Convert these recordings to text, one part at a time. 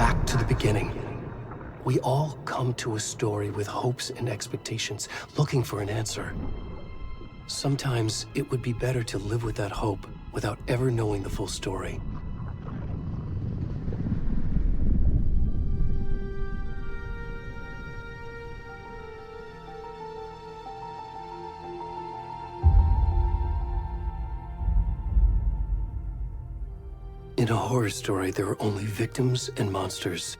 back to the beginning. We all come to a story with hopes and expectations, looking for an answer. Sometimes it would be better to live with that hope without ever knowing the full story. In a horror story, there are only victims and monsters.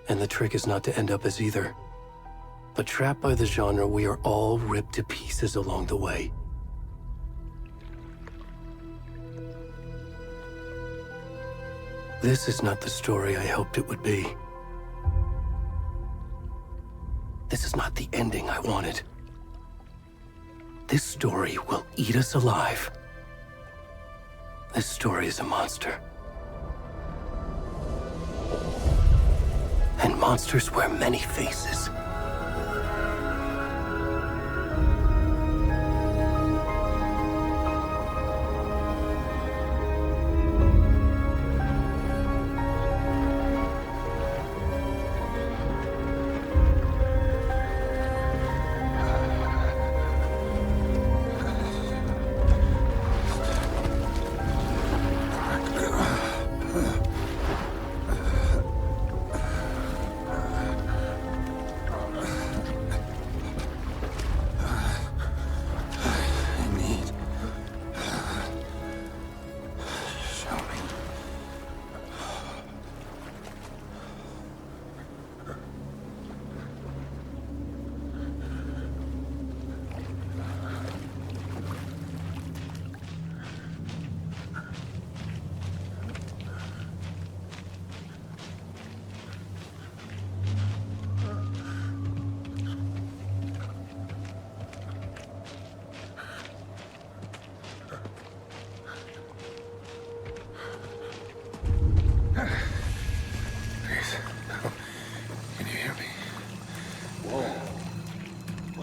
And the trick is not to end up as either. But trapped by the genre, we are all ripped to pieces along the way. This is not the story I hoped it would be. This is not the ending I wanted. This story will eat us alive. This story is a monster. And monsters wear many faces.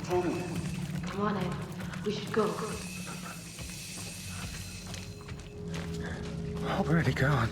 Come on, Ed. We should go. Oh, where'd he gone?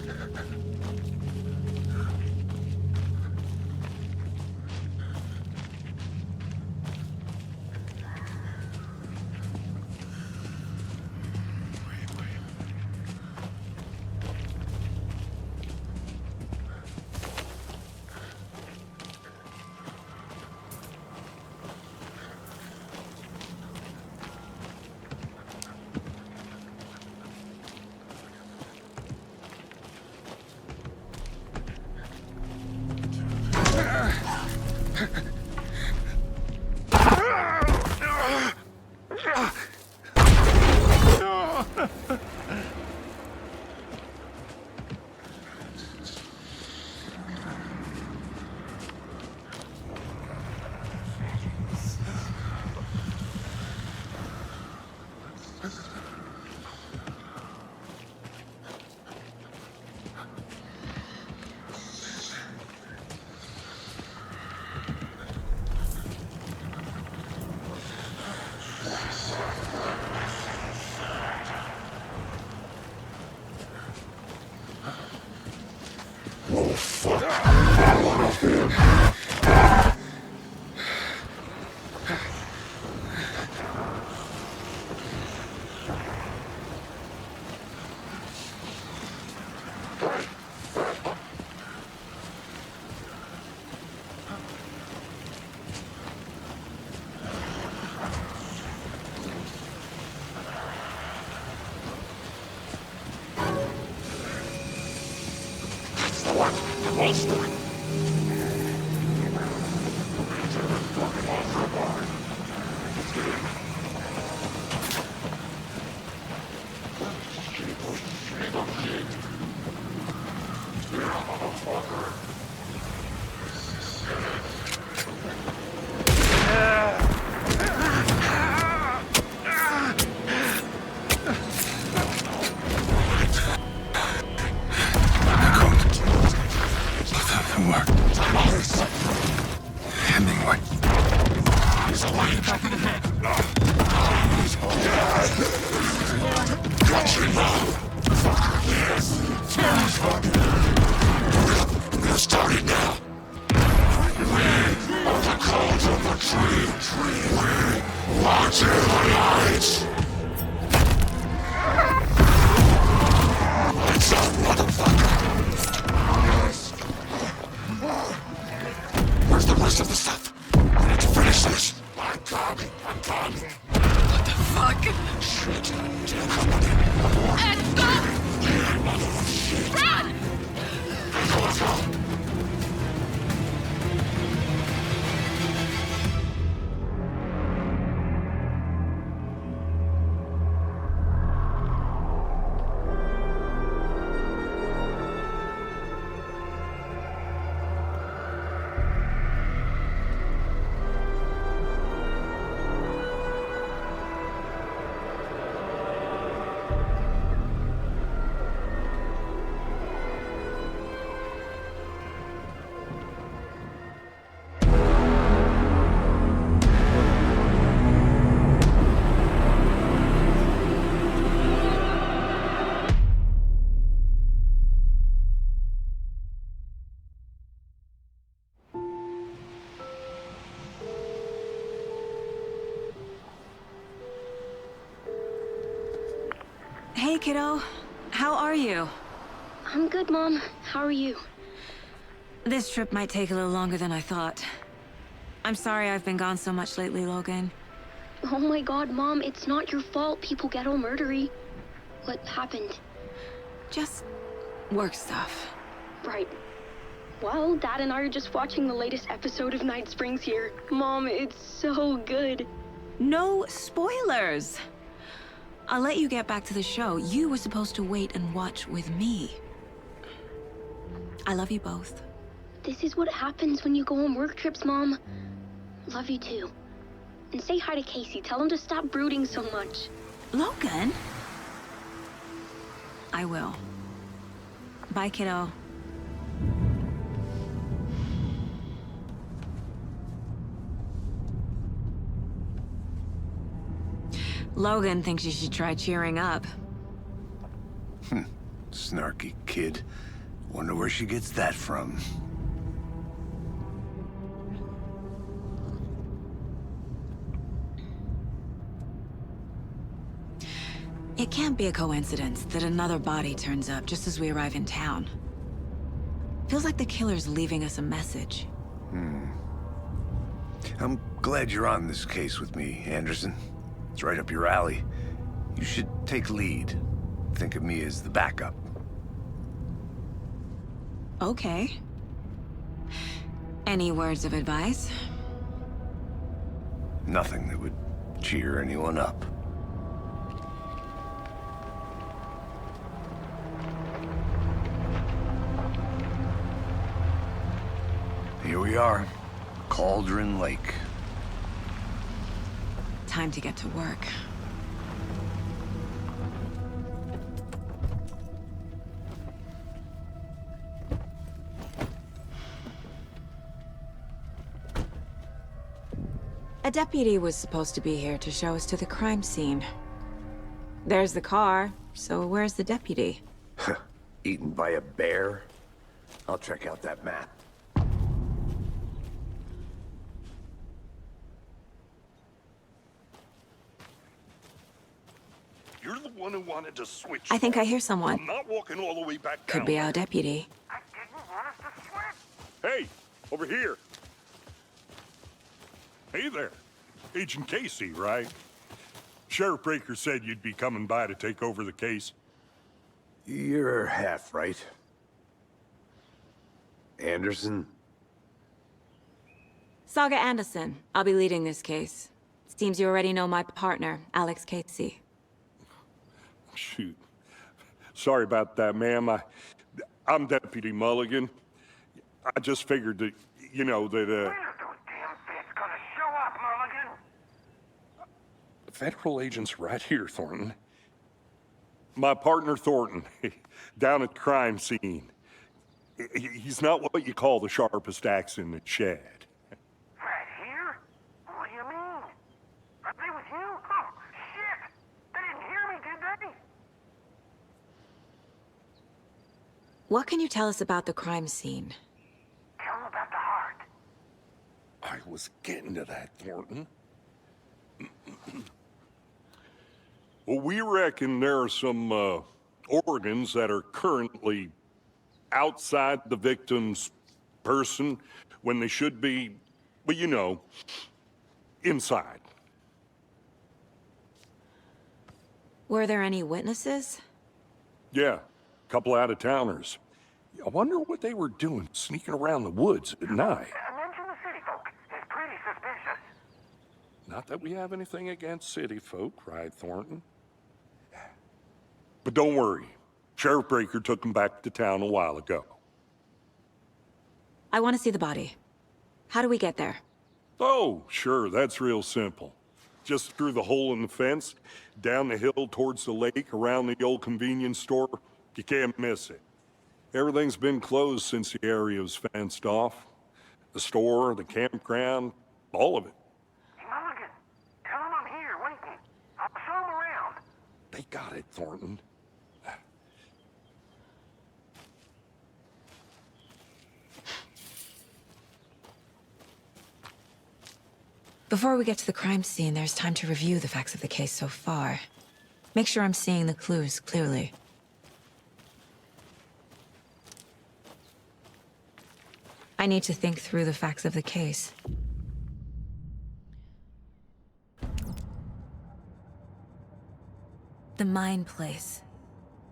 kiddo. How are you? I'm good, Mom. How are you? This trip might take a little longer than I thought. I'm sorry I've been gone so much lately, Logan. Oh my god, Mom, it's not your fault people get all murdery. What happened? Just work stuff. Right. Well, Dad and I are just watching the latest episode of Night Springs here. Mom, it's so good. No spoilers! I'll let you get back to the show. You were supposed to wait and watch with me. I love you both. This is what happens when you go on work trips, Mom. Love you too. And say hi to Casey. Tell him to stop brooding so much. Logan? I will. Bye, kiddo. Logan thinks you should try cheering up. Snarky kid. Wonder where she gets that from. It can't be a coincidence that another body turns up just as we arrive in town. Feels like the killer's leaving us a message. I'm glad you're on this case with me, Anderson. It's right up your alley. You should take lead. Think of me as the backup. Okay. Any words of advice? Nothing that would cheer anyone up. Here we are, Cauldron Lake. Time to get to work. A deputy was supposed to be here to show us to the crime scene. There's the car, so where's the deputy? Eaten by a bear? I'll check out that map. You're the one who wanted to switch. I think I hear someone. I'm not walking all the way back Could down. be our deputy. I didn't want us to switch. Hey, over here. Hey there. Agent Casey, right? Sheriff Breaker said you'd be coming by to take over the case. You're half right. Anderson? Saga Anderson. I'll be leading this case. Seems you already know my partner, Alex Casey. Shoot. Sorry about that, ma'am. I'm Deputy Mulligan. I just figured that, you know, that, Where's those damn bits gonna show up, Mulligan? Federal agent's right here, Thornton. My partner, Thornton, down at the crime scene. He's not what you call the sharpest axe in the shed. Right here? What do you mean? Are they with you? Oh, shit! They didn't hear me, did they? What can you tell us about the crime scene? Tell them about the heart. I was getting to that, Thornton. Well, we reckon there are some organs that are currently outside the victim's person when they should be, well, you know, inside. Were there any witnesses? Yeah, a couple out-of-towners. I wonder what they were doing sneaking around the woods at night. Mention the city folk. It's pretty suspicious. Not that we have anything against city folk, right, Thornton? But don't worry. Sheriff Breaker took them back to town a while ago. I want to see the body. How do we get there? Oh, sure, that's real simple. Just through the hole in the fence, down the hill towards the lake, around the old convenience store. You can't miss it. Everything's been closed since the area was fenced off. The store, the campground, all of it. Hey, Mulligan, tell them I'm here waiting. I'll show them around. They got it, Thornton. Before we get to the crime scene, there's time to review the facts of the case so far. Make sure I'm seeing the clues clearly. I need to think through the facts of the case. The Mind Place.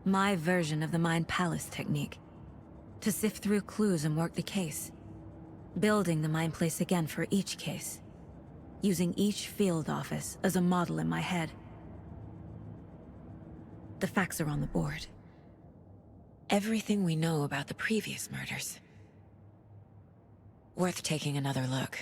My version of the Mind Palace technique. To sift through clues and work the case. Building the Mind Place again for each case. Using each field office as a model in my head. The facts are on the board. Everything we know about the previous murders. Worth taking another look.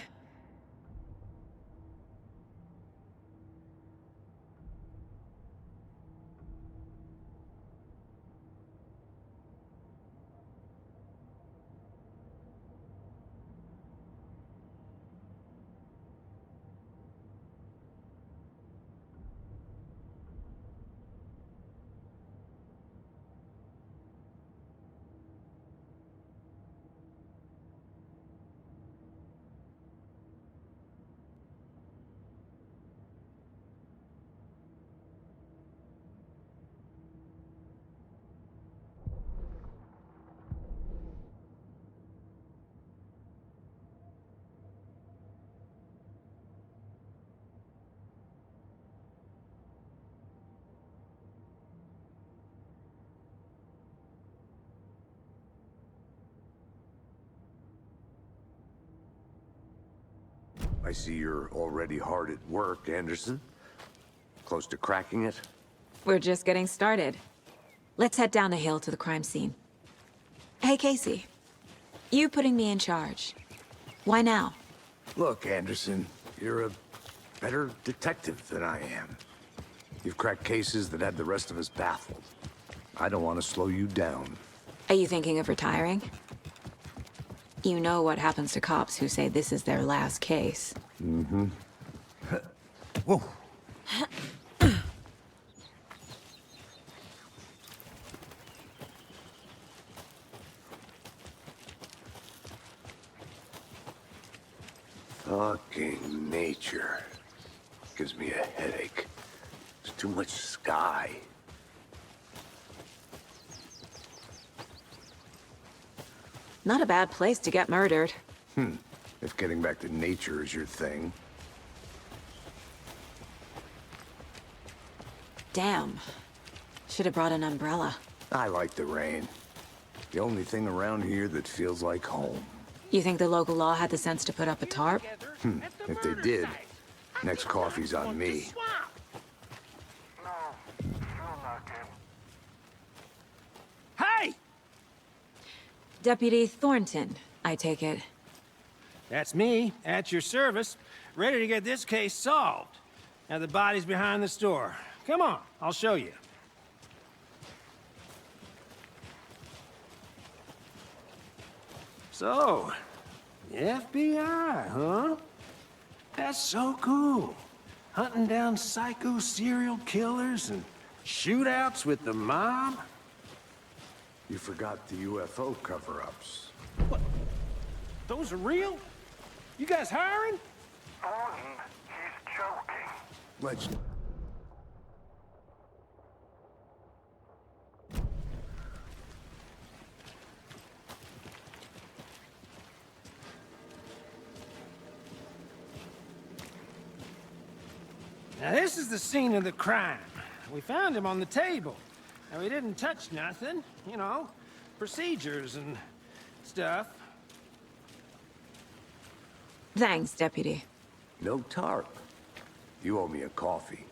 I see you're already hard at work, Anderson. Close to cracking it? We're just getting started. Let's head down the hill to the crime scene. Hey, Casey. You putting me in charge. Why now? Look, Anderson, you're a better detective than I am. You've cracked cases that had the rest of us baffled. I don't want to slow you down. Are you thinking of retiring? You know what happens to cops who say this is their last case. Mm-hmm. Whoa. Fucking nature. Gives me a headache. There's too much sky. Not a bad place to get murdered. If getting back to nature is your thing. Damn. Should have brought an umbrella. I like the rain. The only thing around here that feels like home. You think the local law had the sense to put up a tarp? If they did, next coffee's on me. No, still not good. Hey! Deputy Thornton, I take it. That's me, at your service, ready to get this case solved. Now the body's behind the store. Come on, I'll show you. So, the FBI, huh? That's so cool. Hunting down psycho serial killers and shootouts with the mob. You forgot the UFO cover-ups. What? Those are real? You guys hiring? Thornton, he's joking. Let's... Now this is the scene of the crime. We found him on the table. Now we didn't touch nothing, you know, procedures and stuff. Thanks, Deputy. No tarp. You owe me a coffee.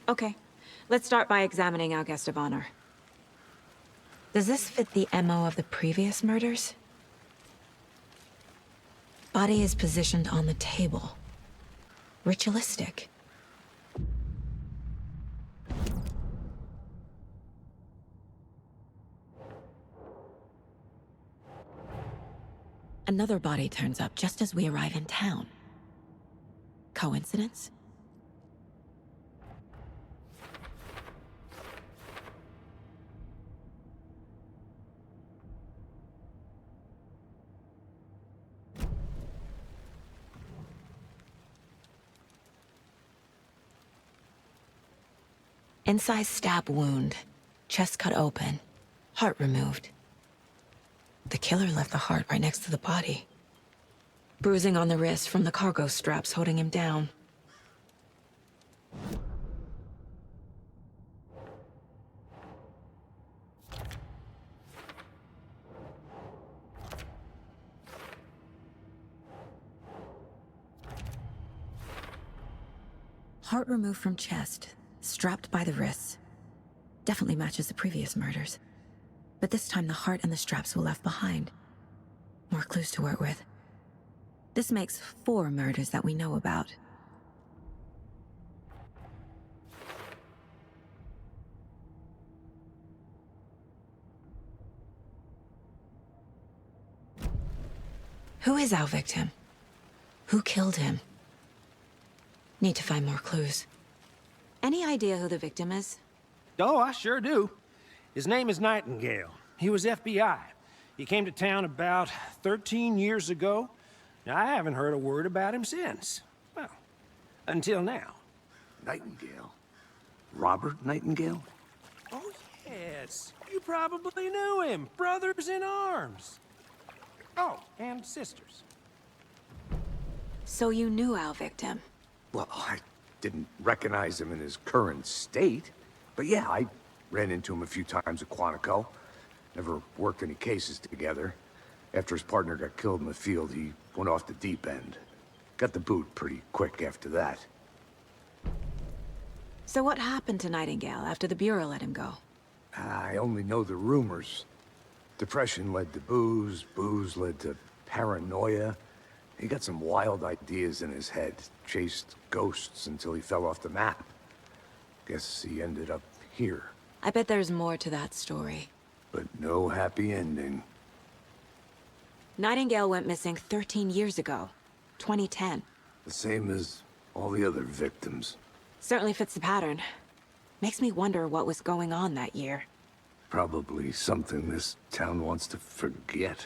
Okay, let's start by examining our guest of honor. Does this fit the MO of the previous murders? Body is positioned on the table. Ritualistic. Another body turns up just as we arrive in town. Coincidence? Incised stab wound, chest cut open, heart removed. The killer left the heart right next to the body. Bruising on the wrist from the cargo straps holding him down. Heart removed from chest, strapped by the wrists. Definitely matches the previous murders. But this time the heart and the straps were left behind. More clues to work with. This makes 4 murders that we know about. Who is our victim? Who killed him? Need to find more clues. Any idea who the victim is? Oh, I sure do. His name is Nightingale. He was FBI. He came to town about 13 years ago. Now, I haven't heard a word about him since. Well, until now. Nightingale? Robert Nightingale? Oh, yes. You probably knew him. Brothers in arms. Oh, and sisters. So you knew our victim? Well, I didn't recognize him in his current state. But yeah, I ran into him a few times at Quantico. Never worked any cases together. After his partner got killed in the field, he went off the deep end. Got the boot pretty quick after that. So what happened to Nightingale after the Bureau let him go? I only know the rumors. Depression led to booze, booze led to paranoia. He got some wild ideas in his head, chased ghosts until he fell off the map. Guess he ended up here. I bet there's more to that story. But no happy ending. Nightingale went missing 13 years ago, 2010. The same as all the other victims. Certainly fits the pattern. Makes me wonder what was going on that year. Probably something this town wants to forget.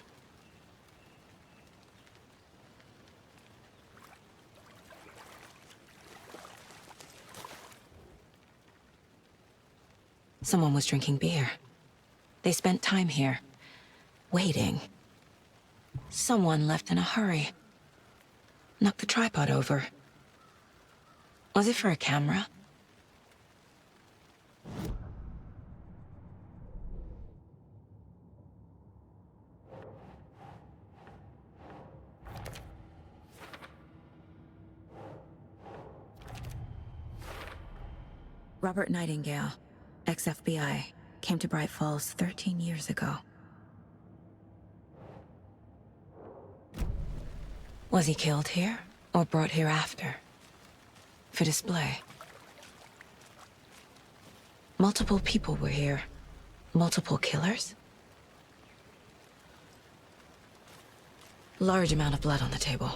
Someone was drinking beer. They spent time here, waiting. Someone left in a hurry. Knocked the tripod over. Was it for a camera? Robert Nightingale, ex-FBI, came to Bright Falls 13 years ago. Was he killed here, or brought here after? For display. Multiple people were here. Multiple killers? Large amount of blood on the table.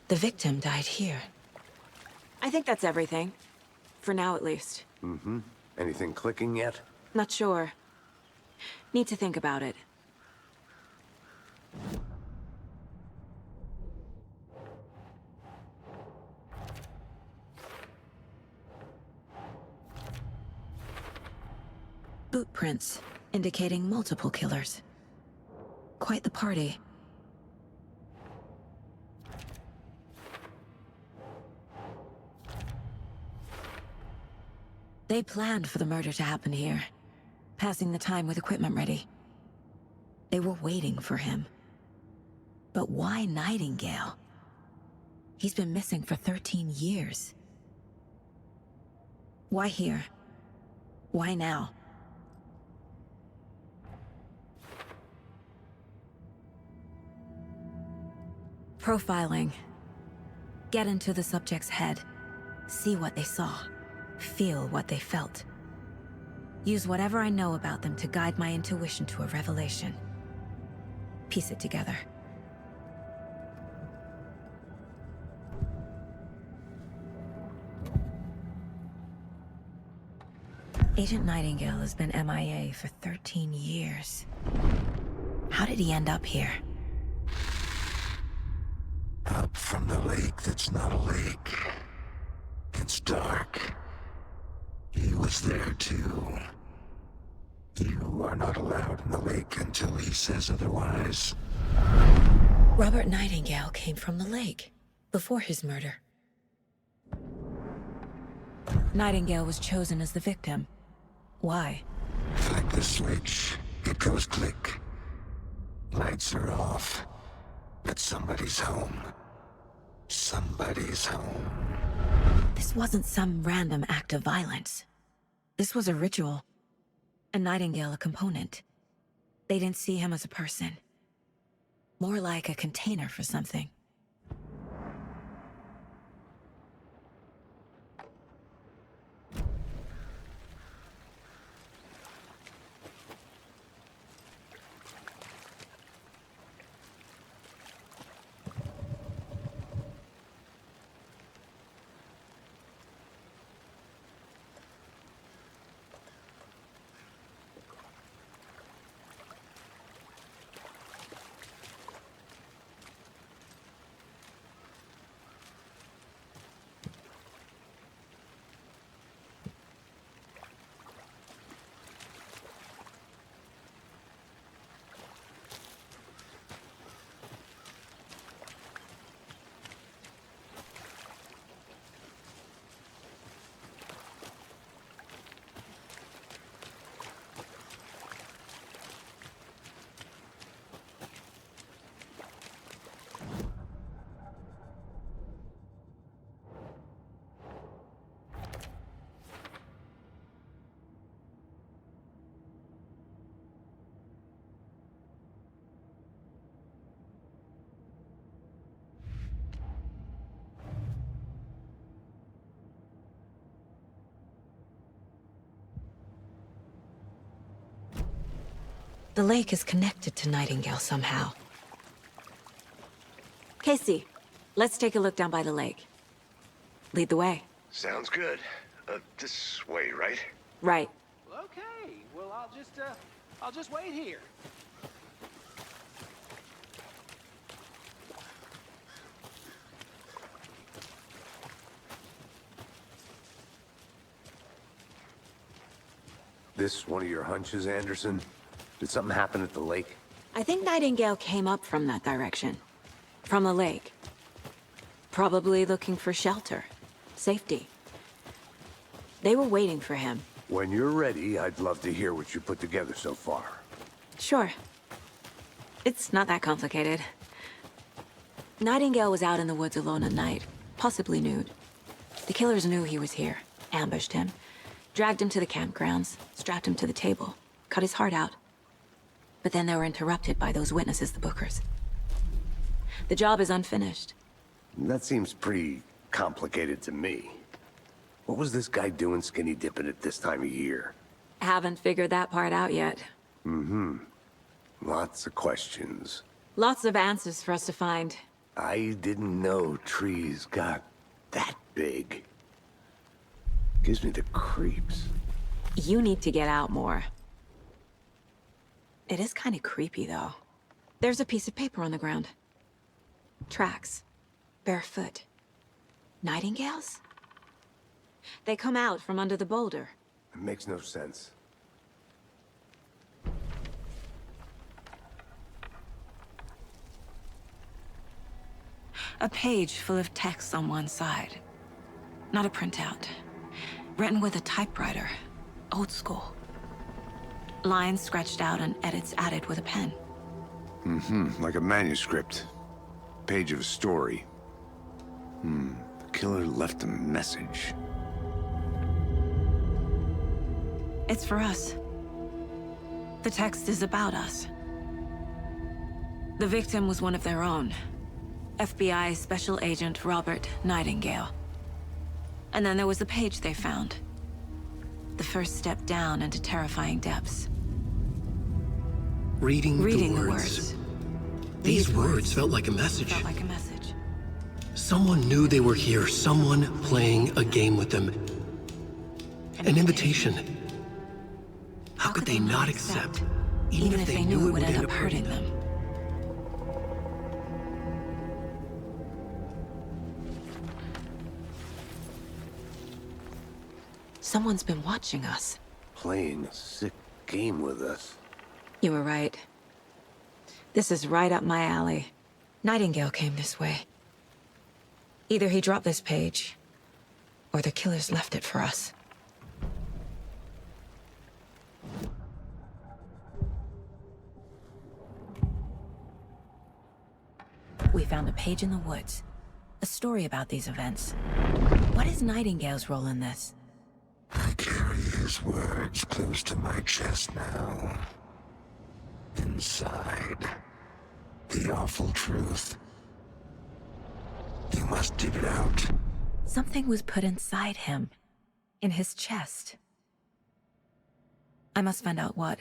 The victim died here. I think that's everything. For now, at least. Mm-hmm. Anything clicking yet? Not sure. Need to think about it. Boot prints, indicating multiple killers. Quite the party. They planned for the murder to happen here, passing the time with equipment ready. They were waiting for him. But why Nightingale? He's been missing for 13 years. Why here? Why now? Profiling. Get into the subject's head. See what they saw. Feel what they felt. Use whatever I know about them to guide my intuition to a revelation. Piece it together. Agent Nightingale has been MIA for 13 years. How did he end up here? Up from the lake that's not a lake. It's dark. was there too. You are not allowed in the lake until he says otherwise. Robert Nightingale came from the lake, before his murder. Nightingale was chosen as the victim. Why? Flick the switch, it goes click. Lights are off, but somebody's home. Somebody's home. This wasn't some random act of violence. This was a ritual. And Nightingale a component. They didn't see him as a person. More like a container for something. The lake is connected to Nightingale somehow. Casey, let's take a look down by the lake. Lead the way. Sounds good. This way, right? Right. Okay, well, I'll just wait here. This one of your hunches, Anderson? Did something happen at the lake? I think Nightingale came up from that direction. From the lake. Probably looking for shelter. Safety. They were waiting for him. When you're ready, I'd love to hear what you put together so far. Sure. It's not that complicated. Nightingale was out in the woods alone at night, possibly nude. The killers knew he was here, ambushed him, dragged him to the campgrounds, strapped him to the table, cut his heart out. But then they were interrupted by those witnesses, the Bookers. The job is unfinished. That seems pretty complicated to me. What was this guy doing skinny dipping at this time of year? Haven't figured that part out yet. Mm-hmm. Lots of questions. Lots of answers for us to find. I didn't know trees got that big. Gives me the creeps. You need to get out more. It is kind of creepy, though. There's a piece of paper on the ground. Tracks. Barefoot. Nightingales? They come out from under the boulder. It makes no sense. A page full of text on one side. Not a printout. Written with a typewriter. Old school. Lines scratched out and edits added with a pen. Mm-hmm, like a manuscript. Page of a story. The killer left a message. It's for us. The text is about us. The victim was one of their own. FBI Special Agent Robert Nightingale. And then there was the page they found. The first step down into terrifying depths. Reading the words. These words felt like a message. Felt like a message. Someone knew they were here, someone playing a game with them. An invitation. How could they not accept, even if they knew it would end up hurting them? Someone's been watching us. Playing a sick game with us. You were right. This is right up my alley. Nightingale came this way. Either he dropped this page, or the killers left it for us. We found a page in the woods. A story about these events. What is Nightingale's role in this? I carry his words close to my chest now. Inside, the awful truth. You must dig it out. Something was put inside him. In his chest. I must find out what.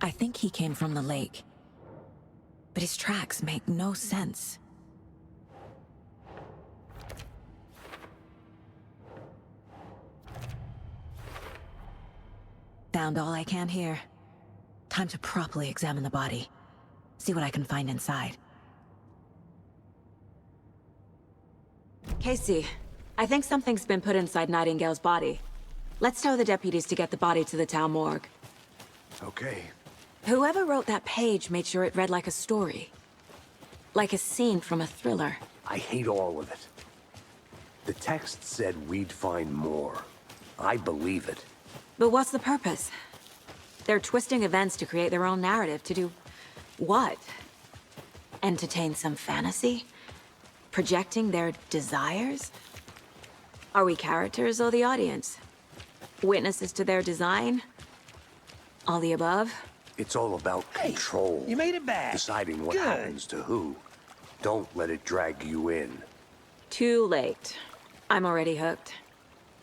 I think he came from the lake. But his tracks make no sense. Found all I can here. Time to properly examine the body. See what I can find inside. Casey, I think something's been put inside Nightingale's body. Let's tell the deputies to get the body to the town morgue. Okay. Whoever wrote that page made sure it read like a story. Like a scene from a thriller. I hate all of it. The text said we'd find more. I believe it. But what's the purpose? They're twisting events to create their own narrative to do... what? Entertain some fantasy? Projecting their desires? Are we characters or the audience? Witnesses to their design? All the above? It's all about control. You made it back. Deciding what Good. happens to who. Don't let it drag you in. Too late. I'm already hooked.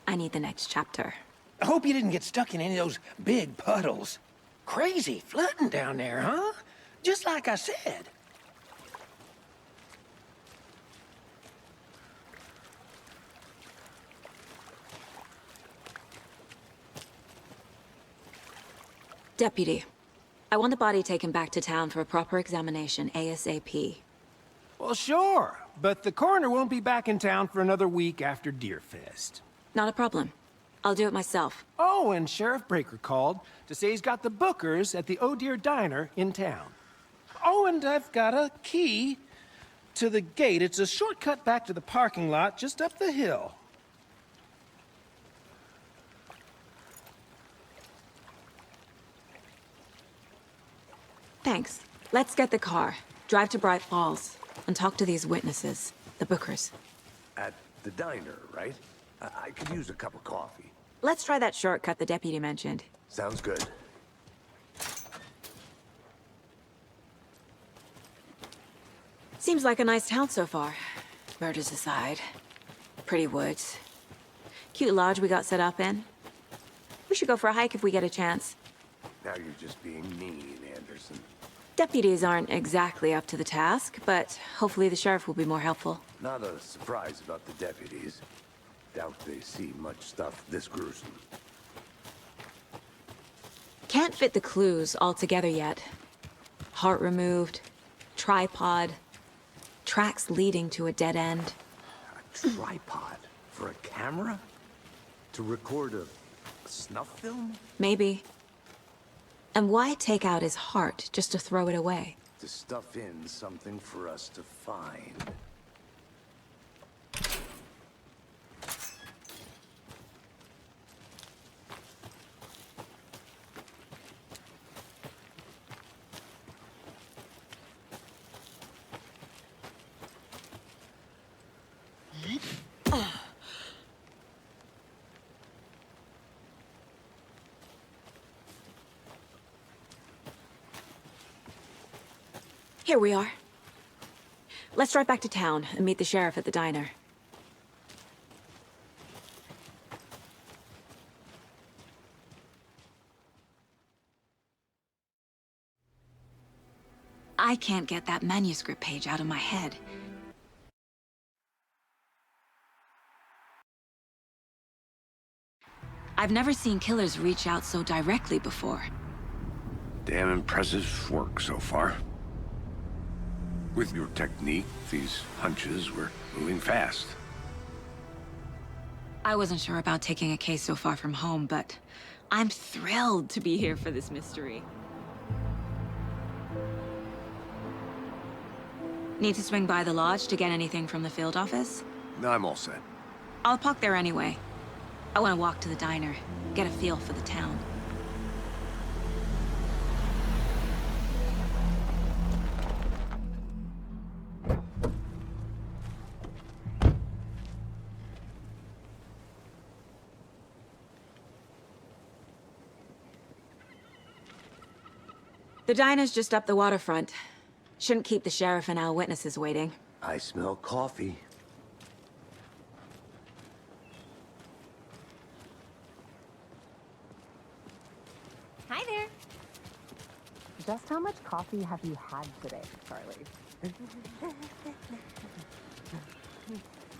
I need the next chapter. I hope you didn't get stuck in any of those big puddles. Crazy flooding down there, huh? Just like I said. Deputy, I want the body taken back to town for a proper examination ASAP. Well, sure. But the coroner won't be back in town for another week after Deerfest. Not a problem. I'll do it myself. Oh, and Sheriff Breaker called to say he's got the Bookers at the Oh Dear Diner in town. Oh, and I've got a key to the gate. It's a shortcut back to the parking lot just up the hill. Thanks. Let's get the car, drive to Bright Falls, and talk to these witnesses, the Bookers. At the diner, right? I could use a cup of coffee. Let's try that shortcut the deputy mentioned. Sounds good. Seems like a nice town so far. Murders aside. Pretty woods. Cute lodge we got set up in. We should go for a hike if we get a chance. Now you're just being mean, Anderson. Deputies aren't exactly up to the task, but hopefully the sheriff will be more helpful. Not a surprise about the deputies. Doubt they see much stuff this gruesome. Can't fit the clues all together yet. Heart removed, tripod, tracks leading to a dead end. A tripod? For a camera? To record a snuff film? Maybe. And why take out his heart just to throw it away? To stuff in something for us to find. Here we are. Let's drive back to town and meet the sheriff at the diner. I can't get that manuscript page out of my head. I've never seen killers reach out so directly before. Damn impressive work so far. With your technique, these hunches were moving fast. I wasn't sure about taking a case so far from home, but I'm thrilled to be here for this mystery. Need to swing by the lodge to get anything from the field office? No, I'm all set. I'll park there anyway. I want to walk to the diner, get a feel for the town. The diner's just up the waterfront. Shouldn't keep the sheriff and our witnesses waiting. I smell coffee. Hi there. Just how much coffee have you had today, Charlie?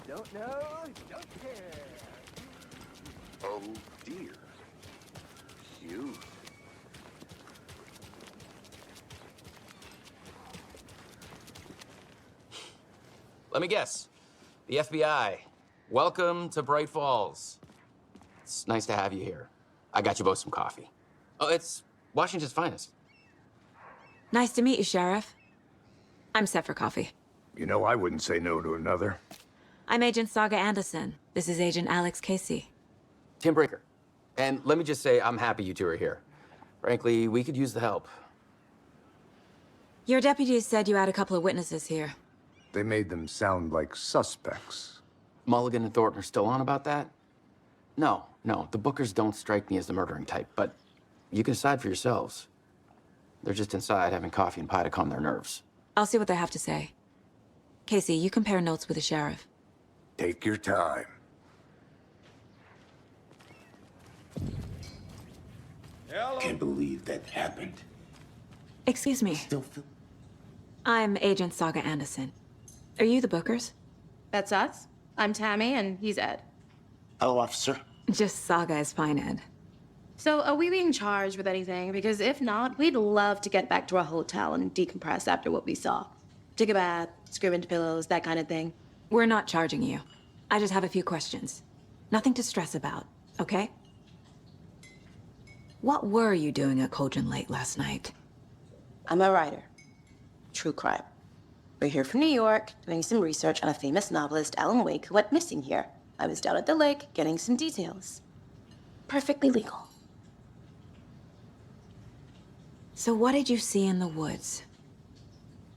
Don't know, don't care. Oh dear. Cute. Let me guess. The FBI. Welcome to Bright Falls. It's nice to have you here. I got you both some coffee. Oh, it's Washington's finest. Nice to meet you, Sheriff. I'm set for coffee. You know, I wouldn't say no to another. I'm Agent Saga Anderson. This is Agent Alex Casey. Tim Breaker. And let me just say, I'm happy you two are here. Frankly, we could use the help. Your deputies said you had a couple of witnesses here. They made them sound like suspects. Mulligan and Thornton are still on about that? No, the Bookers don't strike me as the murdering type, but you can decide for yourselves. They're just inside having coffee and pie to calm their nerves. I'll see what they have to say. Casey, you compare notes with the sheriff. Take your time. Can't believe that happened. Excuse me. Still feel... I'm Agent Saga Anderson. Are you the Bookers? That's us. I'm Tammy, and he's Ed. Hello, officer. Just Saga is fine, Ed. So, are we being charged with anything? Because if not, we'd love to get back to our hotel and decompress after what we saw. Take a bath, scream into pillows, that kind of thing. We're not charging you. I just have a few questions. Nothing to stress about, okay? What were you doing at Cauldron Lake last night? I'm a writer. True crime. We're here from New York, doing some research on a famous novelist, Alan Wake, who went missing here. I was down at the lake, getting some details. Perfectly legal. So what did you see in the woods?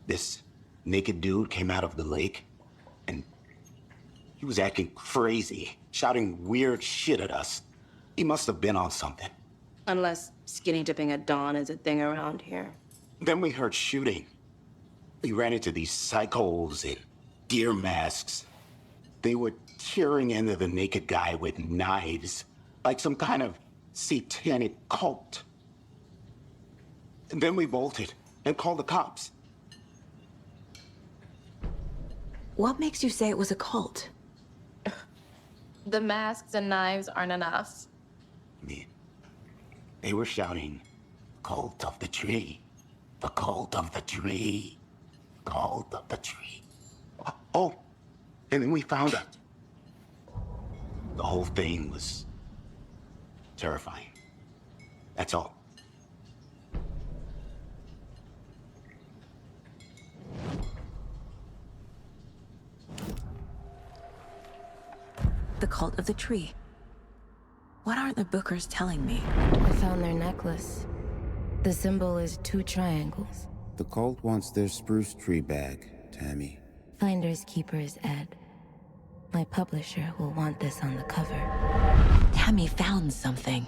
This naked dude came out of the lake, and he was acting crazy, shouting weird shit at us. He must have been on something. Unless skinny dipping at dawn is a thing around here. Then we heard shooting. We ran into these psychos in deer masks. They were tearing into the naked guy with knives, like some kind of satanic cult. And then we bolted and called the cops. What makes you say it was a cult? The masks and knives aren't enough. I mean, they were shouting, "Cult of the tree, the cult of the tree, cult of the tree." Oh, and then we found it. The whole thing was terrifying. That's all. The cult of the tree. What aren't the Bookers telling me? I found their necklace. The symbol is 2 triangles. The cult wants their spruce tree bag, Tammy. Finders keepers, Ed. My publisher will want this on the cover. Tammy found something.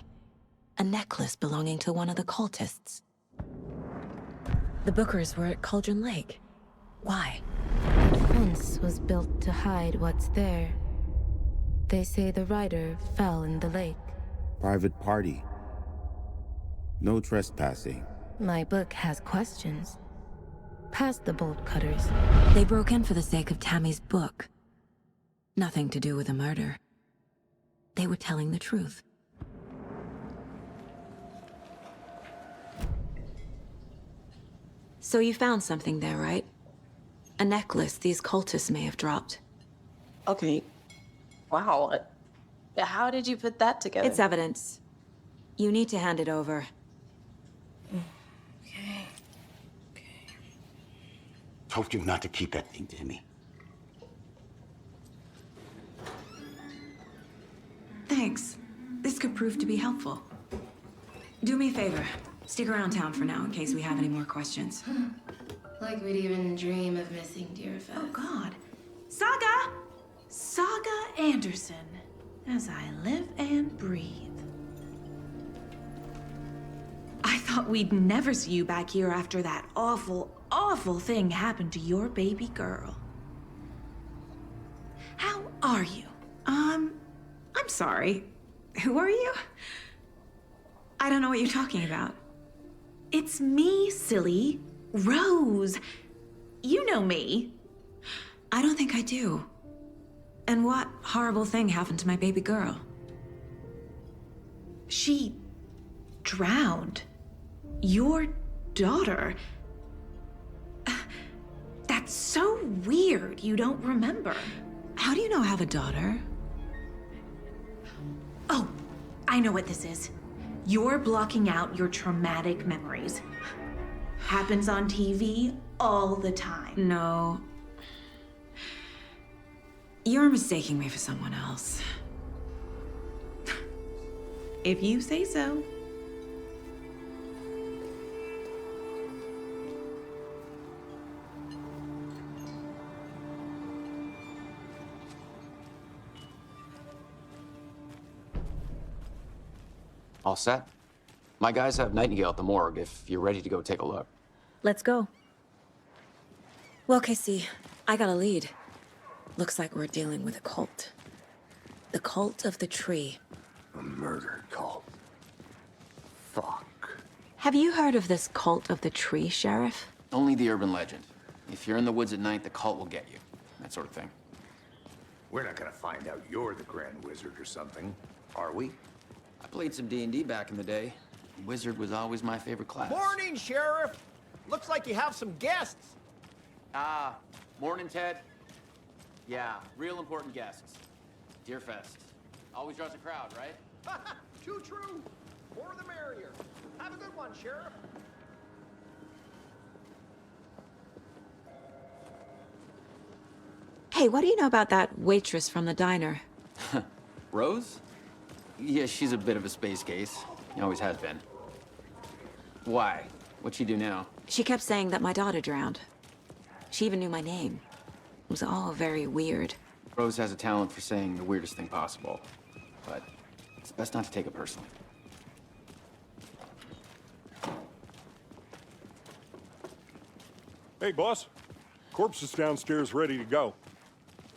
A necklace belonging to one of the cultists. The Bookers were at Cauldron Lake. Why? The fence was built to hide what's there. They say the writer fell in the lake. Private party. No trespassing. My book has questions. past the bolt cutters. They broke in for the sake of Tammy's book. Nothing to do with a murder. They were telling the truth. So you found something there, right? A necklace these cultists may have dropped. Okay. Wow. How did you put that together? It's evidence. You need to hand it over. Okay. Told you not to keep that thing, Tammy. Thanks. This could prove to be helpful. Do me a favor. Stick around town for now in case we have any more questions. Like we'd even dream of missing Deerfest. Oh, God. Saga! Saga Anderson. As I live and breathe. I thought we'd never see you back here after that awful, awful thing happened to your baby girl. How are you? I'm sorry. Who are you? I don't know what you're talking about. It's me, silly. Rose. You know me. I don't think I do. And what horrible thing happened to my baby girl? She drowned. Your daughter. That's so weird you don't remember. How do you know I have a daughter? Oh, I know what this is. You're blocking out your traumatic memories. Happens on TV all the time. No. You're mistaking me for someone else. If you say so. All set? My guys have Nightingale at the morgue if you're ready to go take a look. Let's go. Well, Casey, I got a lead. Looks like we're dealing with a cult. The cult of the tree. A murder cult. Fuck. Have you heard of this cult of the tree, Sheriff? Only the urban legend. If you're in the woods at night, the cult will get you. That sort of thing. We're not gonna find out you're the Grand Wizard or something, are we? I played some D&D back in the day. Wizard was always my favorite class. Morning, Sheriff. Looks like you have some guests. Morning, Ted. Yeah, real important guests. Deerfest. Always draws a crowd, right? Too true. More the merrier. Have a good one, Sheriff. Hey, what do you know about that waitress from the diner? Rose? Yeah, she's a bit of a space case. Always has been. Why? What'd she do now? She kept saying that my daughter drowned. She even knew my name. It was all very weird. Rose has a talent for saying the weirdest thing possible. But it's best not to take it personally. Hey, boss. Corpse is downstairs ready to go.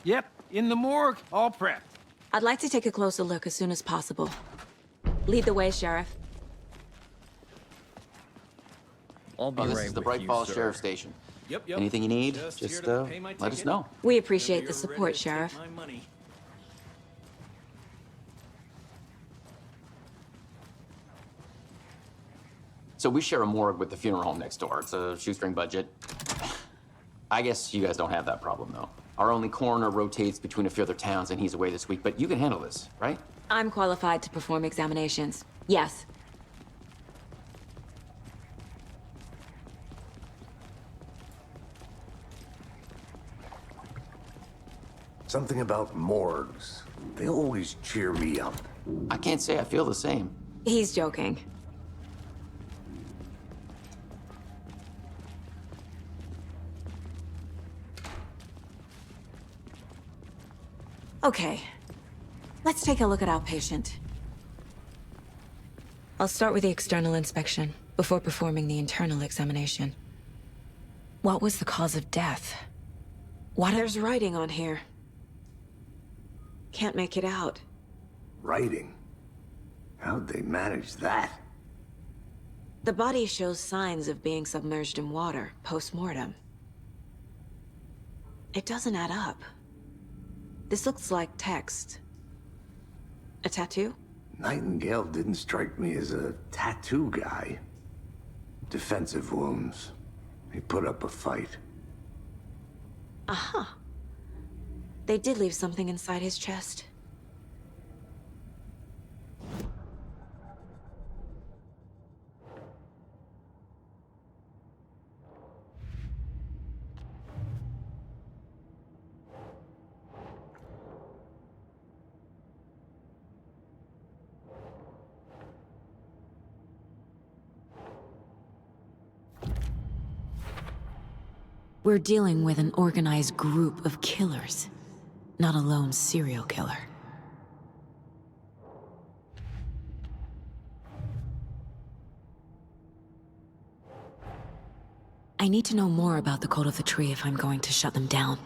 Yep, in the morgue, all prepped. I'd like to take a closer look as soon as possible. Lead the way, Sheriff. I'll be this is the Bright Falls Sheriff Station. Yep. Anything you need, just let us know. We appreciate the support, Sheriff. So we share a morgue with the funeral home next door. It's a shoestring budget. I guess you guys don't have that problem, though. Our only coroner rotates between a few other towns, and he's away this week. But you can handle this, right? I'm qualified to perform examinations. Yes. Something about morgues. They always cheer me up. I can't say I feel the same. He's joking. Okay. Let's take a look at our patient. I'll start with the external inspection before performing the internal examination. What was the cause of death? There's writing on here. Can't make it out. Writing? How'd they manage that? The body shows signs of being submerged in water, post-mortem. It doesn't add up. This looks like text. A tattoo? Nightingale didn't strike me as a tattoo guy. Defensive wounds. He put up a fight. Uh-huh. They did leave something inside his chest. We're dealing with an organized group of killers, not a lone serial killer. I need to know more about the Cult of the Tree if I'm going to shut them down.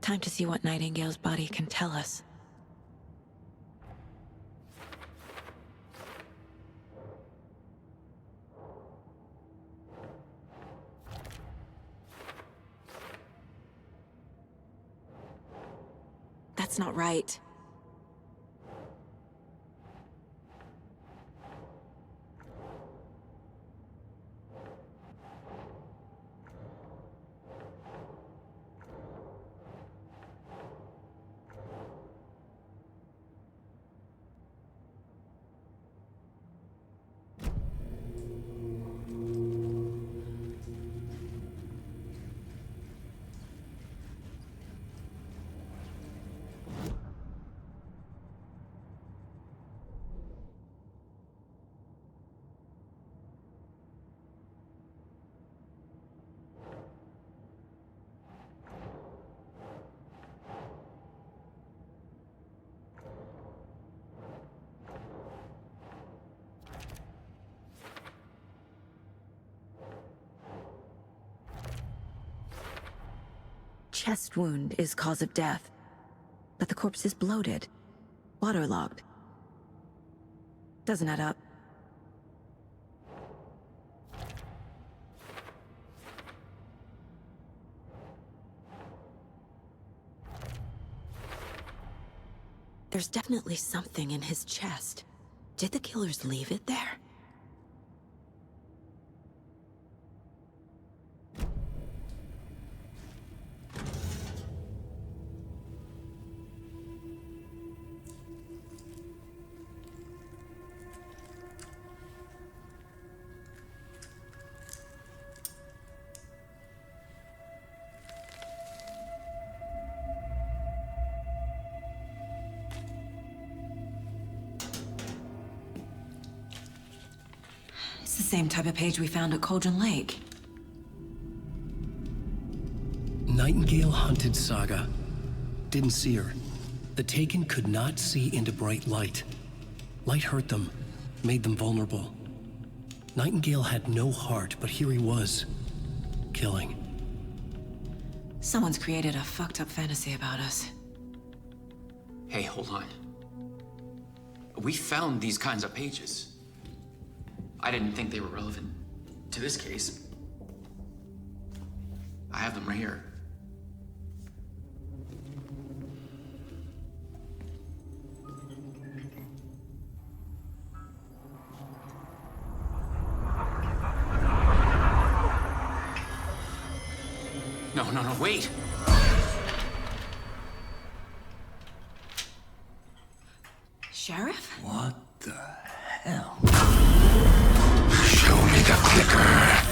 Time to see what Nightingale's body can tell us. That's not right. Chest wound is cause of death, but the corpse is bloated, waterlogged. Doesn't add up. There's definitely something in his chest. Did the killers leave it there? It's the same type of page we found at Cauldron Lake. Nightingale hunted Saga. Didn't see her. The Taken could not see into bright light. Light hurt them, made them vulnerable. Nightingale had no heart, but here he was, killing. Someone's created a fucked up fantasy about us. Hey, hold on. We found these kinds of pages. I didn't think they were relevant to this case. I have them right here. No, wait! Sheriff? What the hell? me the clicker.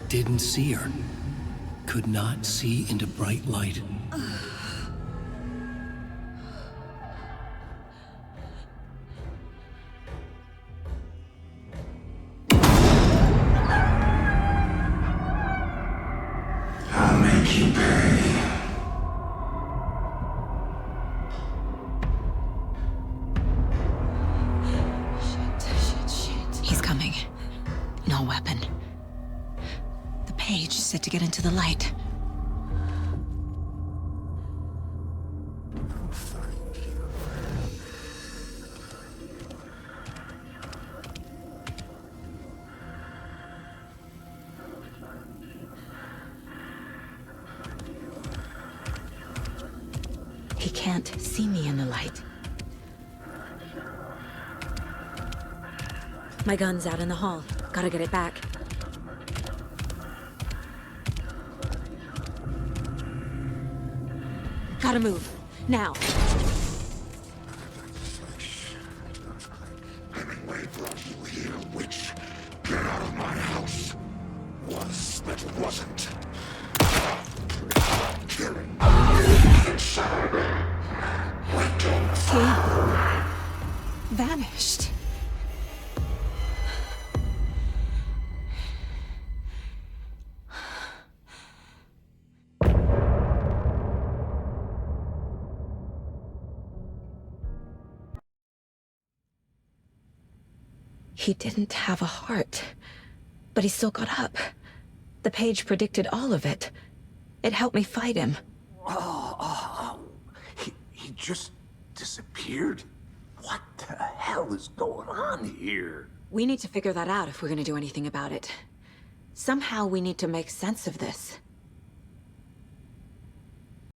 Didn't see her. Could not see into bright light. I'll make you pay. Shit. He's coming. No weapon. The page said to get into the light. He can't see me in the light. My gun's out in the hall. Gotta get it back. Gotta move. Now. Hemingway brought you here, witch. Get out of my house. Was, but wasn't. Killing inside. Waiting for. Vanished. He didn't have a heart, but he still got up. The page predicted all of it. It helped me fight him. He just disappeared? What the hell is going on here? We need to figure that out if we're gonna do anything about it. Somehow we need to make sense of this.